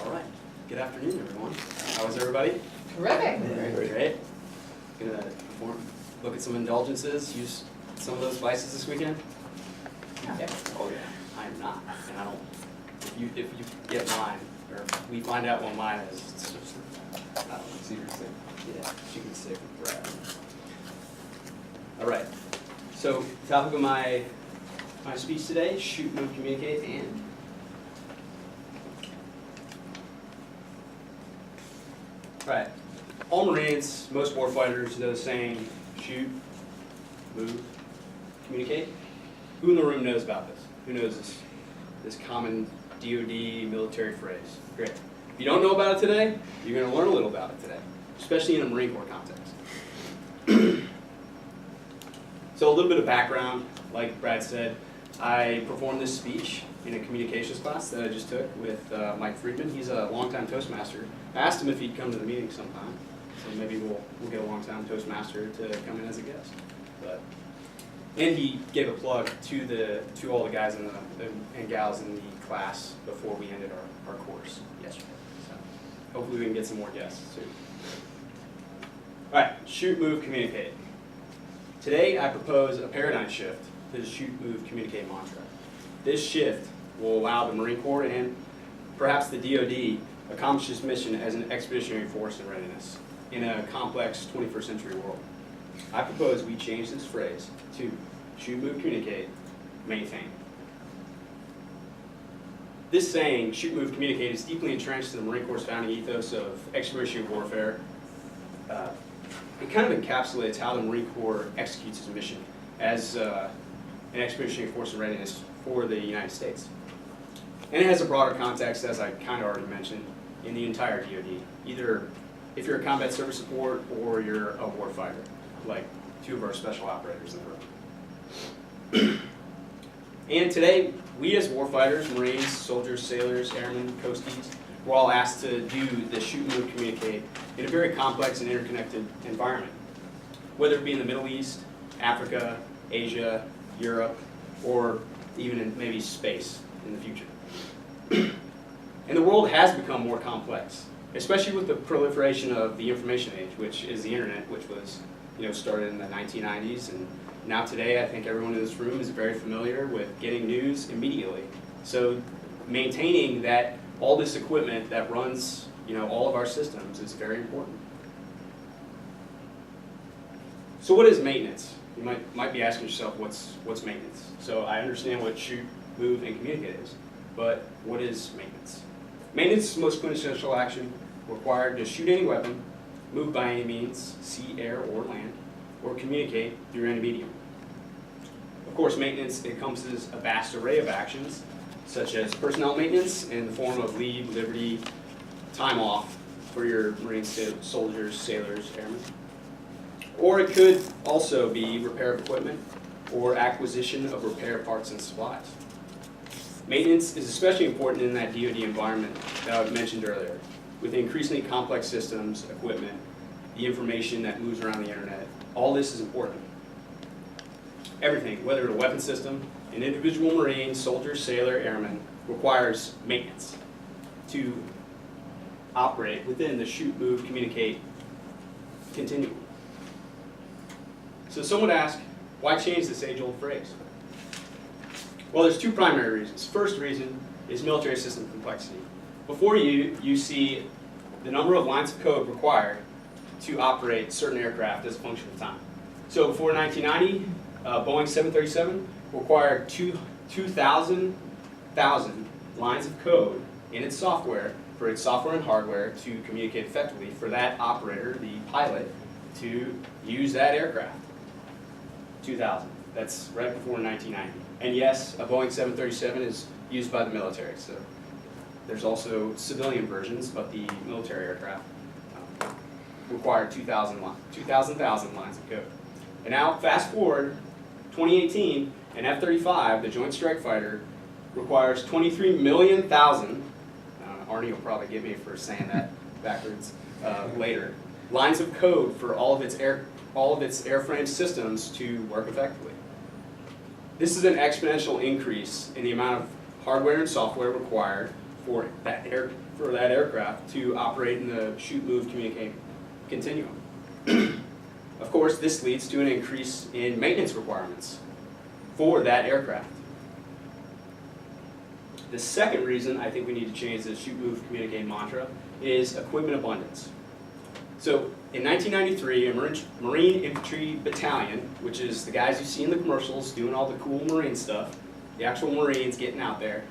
All right. Good afternoon, everyone. How is everybody? Terrific. Great. Gonna look at some indulgences. Use some of those vices this weekend. Yeah. Oh yeah. I am not, and I don't. If you get mine, or if we find out what mine is, it's just I don't know. Seriously. Yeah, she can stick with Brad. All right. So, topic of my speech today: shoot, move, communicate, and. Right. All Marines, most warfighters know the saying, shoot, move, communicate. Who in the room knows about this? Who knows this common DoD military phrase? Great. If you don't know about it today, you're going to learn a little about it today, especially in a Marine Corps context. So a little bit of background, like Brad said, I performed this speech in a communications class that I just took with Mike Friedman. He's a longtime Toastmaster. I asked him if he'd come to the meeting sometime, so maybe we'll get a longtime Toastmaster to come in as a guest. And he gave a plug to all the guys and gals in the class before we ended our course yesterday. So hopefully we can get some more guests too. All right, shoot, move, communicate. Today I propose a paradigm shift to the shoot, move, communicate mantra. This shift will allow the Marine Corps and perhaps the DoD accomplish this mission as an expeditionary force in readiness in a complex 21st century world. I propose we change this phrase to shoot, move, communicate, maintain. This saying, shoot, move, communicate, is deeply entrenched in the Marine Corps' founding ethos of expeditionary warfare. It kind of encapsulates how the Marine Corps executes its mission as an expeditionary force in readiness for the United States. And it has a broader context, as I kind of already mentioned, in the entire DoD. Either if you're a combat service support or you're a warfighter, like two of our special operators in the room. And today, we as warfighters, Marines, soldiers, sailors, airmen, coasties, we're all asked to do the shoot, move, communicate in a very complex and interconnected environment. Whether it be in the Middle East, Africa, Asia, Europe, or even in maybe space in the future. And the world has become more complex, especially with the proliferation of the information age, which is the internet, which was started in the 1990s. And now today, I think everyone in this room is very familiar with getting news immediately. So maintaining that all this equipment that runs all of our systems is very important. So what is maintenance? You might be asking yourself, what's maintenance? So I understand what shoot, move, and communicate is, but what is maintenance? Maintenance is the most quintessential action required to shoot any weapon, move by any means, sea, air, or land, or communicate through any medium. Of course, maintenance encompasses a vast array of actions, such as personnel maintenance in the form of leave, liberty, time off for your Marine soldiers, sailors, airmen. Or it could also be repair of equipment or acquisition of repair parts and supplies. Maintenance is especially important in that DoD environment that I mentioned earlier, with increasingly complex systems, equipment, the information that moves around the internet. All this is important. Everything, whether it's a weapon system, an individual Marine, soldier, sailor, airman, requires maintenance to operate within the shoot, move, communicate continuum. So some would ask, why change this age-old phrase? Well, there's two primary reasons. First reason is military system complexity. Before you see the number of lines of code required to operate certain aircraft as a function of time. So before 1990, Boeing 737 required 2,000 lines of code in its software, for its software and hardware to communicate effectively for that operator, the pilot, to use that aircraft. 2,000. That's right before 1990. And yes, a Boeing 737 is used by the military, so there's also civilian versions, but the military aircraft require 2,000 lines of code. And now, fast forward, 2018, an F-35, the Joint Strike Fighter, requires 23 million thousand, Arnie will probably get me for saying that backwards later, lines of code for all of its airframe systems to work effectively. This is an exponential increase in the amount of hardware and software required for that aircraft to operate in the shoot, move, communicate continuum. Of course, this leads to an increase in maintenance requirements for that aircraft. The second reason I think we need to change the shoot, move, communicate mantra is equipment abundance. So in 1993, a Marine Infantry Battalion, which is the guys you see in the commercials doing all the cool Marine stuff, the actual Marines getting out there.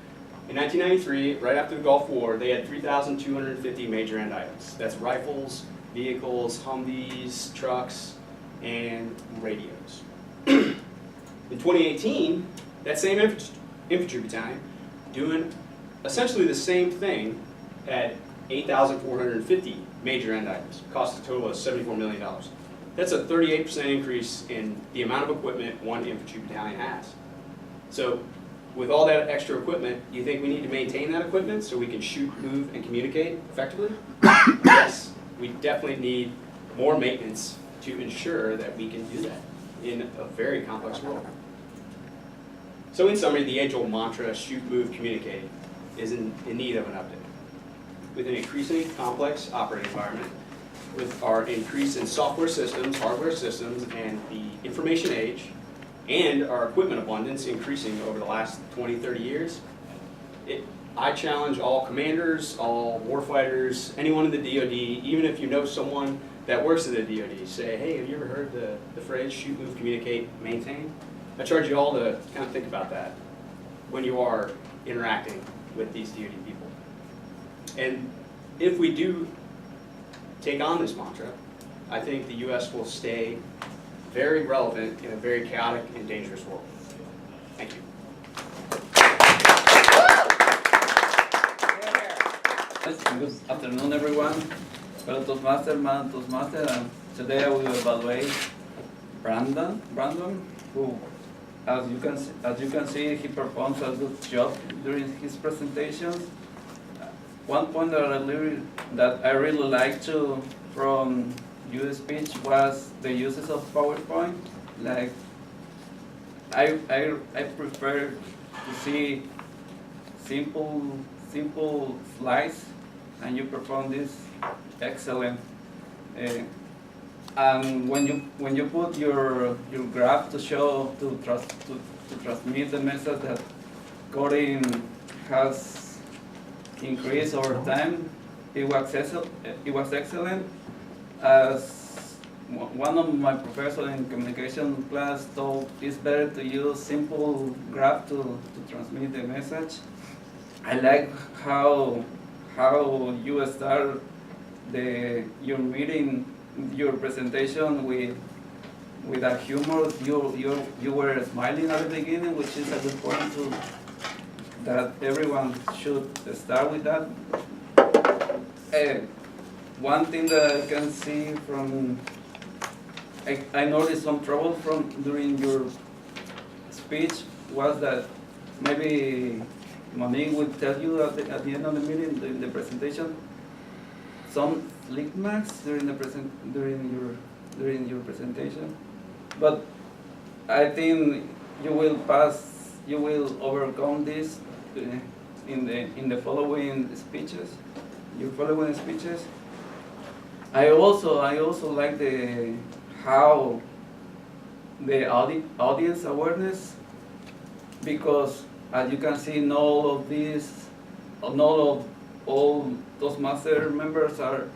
In 1993, right after the Gulf War, they had 3,250 major end items. That's rifles, vehicles, Humvees, trucks, and radios. In 2018, that same infantry battalion, doing essentially the same thing, had 8,450 major end items, cost a total of $74 million. That's a 38% increase in the amount of equipment one infantry battalion has. So with all that extra equipment, do you think we need to maintain that equipment so we can shoot, move, and communicate effectively? Yes, we definitely need more maintenance to ensure that we can do that in a very complex world. So in summary, the age-old mantra, shoot, move, communicate, is in need of an update. With an increasingly complex operating environment, with our increase in software systems, hardware systems, and the information age, and our equipment abundance increasing over the last 20, 30 years, I challenge all commanders, all warfighters, anyone in the DoD, even if you know someone that works at the DoD, say, hey, have you ever heard the phrase shoot, move, communicate, maintain? I charge you all to kind of think about that when you are interacting with these DoD people. And if we do take on this mantra, I think the U.S. will stay very relevant in a very chaotic and dangerous world. Thank you. Good afternoon, everyone. Fellow Toastmaster, man Toastmaster, and today I will evaluate Brandon, who, as you can see, he performs a good job during his presentations. One point that I really liked from your speech was the uses of PowerPoint. Like, I prefer to see simple slides, and you perform this excellent. And when you put your graph to transmit the message that coding has increased over time, it was excellent. As one of my professors in communication class told, it's better to use simple graph to transmit the message. I like how you start your meeting, your presentation with a humor. You were smiling at the beginning, which is a good point that everyone should start with that. One thing that I can see I noticed some trouble during your speech was that maybe Monique would tell you at the end of the meeting, the presentation, some slick marks during your presentation. But I think you will overcome this in the following speeches. Your following speeches. I also like how the audience awareness, because as you can see, all Toastmaster members are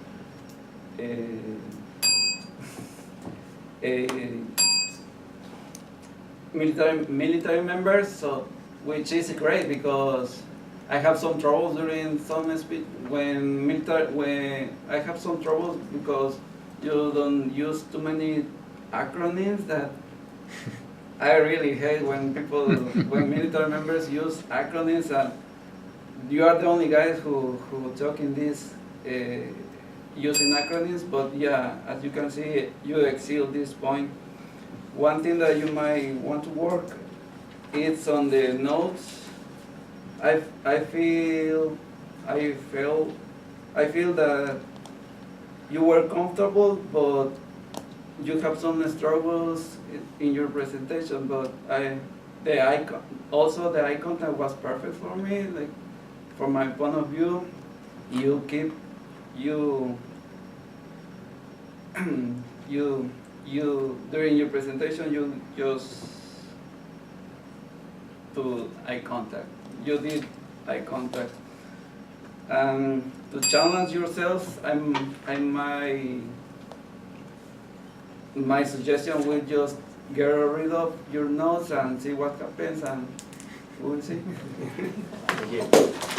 military members, so which is great because I have some troubles during some speech when I have some troubles because you don't use too many acronyms that I really hate when military members use acronyms, and you are the only guys who talk in this using acronyms, but yeah, as you can see, you excel this point. One thing that you might want to work is on the notes. I feel that you were comfortable, but you have some struggles in your presentation. But the eye contact was perfect for me. Like, from my point of view, you keep you you during your presentation you just do eye contact. You did eye contact. To challenge yourself, my suggestion will just get rid of your notes and see what happens, and we'll see. Thank you.